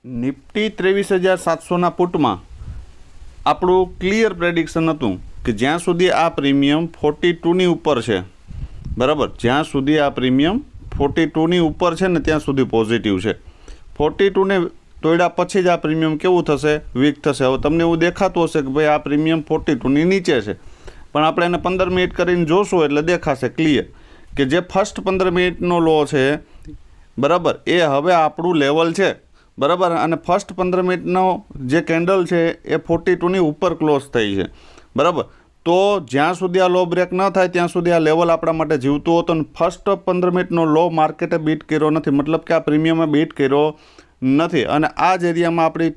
Nifty 23,700ના પુટમાં આપણું clear prediction હતું કે જ્યાં સુધી આ પ્રીમિયમ 42ની ઉપર છે, બરાબર, જ્યાં સુધી આ પ્રીમિયમ 42ની ઉપર છે ને ત્યાં સુધી પોઝિટિવ છે. 42ને તોડ્યા પછી જ આ પ્રીમિયમ કેવું થશે, વીક થશે. હવે તમને એવું દેખાતું હશે કે ભાઈ આ પ્રીમિયમ 42ની નીચે છે, પણ આપણે એને 15 મિનિટ કરીને જોશું એટલે દેખાશે ક્લિયર કે જે ફર્સ્ટ 15 મિનિટનો લો છે, બરાબર, એ હવે આપણું લેવલ છે, બરાબર. અને ફર્સ્ટ 15 મિનિટનો જે કેન્ડલ છે એ 42ની ઉપર ક્લોઝ થઈ છે, બરાબર. તો જ્યાં સુધી આ લો બ્રેક ન થાય ત્યાં સુધી આ લેવલ આપણા માટે જીવતું હતું. અને ફર્સ્ટ 15 મિનિટનો લો માર્કેટે બીટ કર્યો નથી, મતલબ કે આ પ્રીમિયમે બીટ કર્યો નથી. અને આ જ એરિયામાં આપણી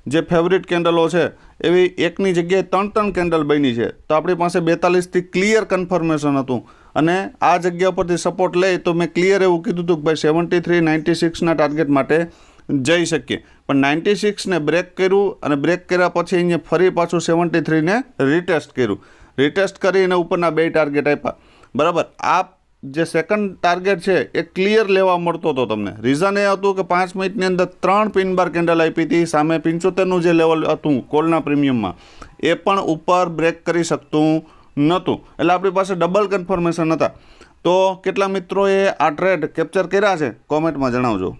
જે ફેવરિટ કેન્ડલો છે એવી એકની જગ્યાએ 3 કેન્ડલ બની છે. તો આપણી પાસે 42થી ક્લિયર કન્ફર્મેશન હતું. અને આ જગ્યા પરથી સપોર્ટ લઈ તો મેં ક્લિયર એવું કીધું હતું કે ભાઈ 73, 96ના ટાર્ગેટ માટે જઈ શકીએ. પણ 96ને બ્રેક કર્યું અને બ્રેક કર્યા પછી અહીંયા ફરી પાછું 73ને રીટેસ્ટ કર્યું. રીટેસ્ટ કરીને ઉપરના 2 ટાર્ગેટ આપ્યા, બરાબર. આ જે સેકન્ડ ટાર્ગેટ છે એ ક્લિયર લેવા મળતો હતો તમને. રીઝન એ હતું કે 5 મિનિટની અંદર 3 પિન બાર કેન્ડલ આપી હતી. સામે 75નું જે લેવલ હતું કોલના પ્રીમિયમમાં એ પણ ઉપર બ્રેક કરી શકતું નહોતું. એટલે આપણી પાસે ડબલ કન્ફર્મેશન હતા. તો કેટલા મિત્રોએ આ ટ્રેડ કેપ્ચર કર્યા છે કોમેન્ટમાં જણાવજો.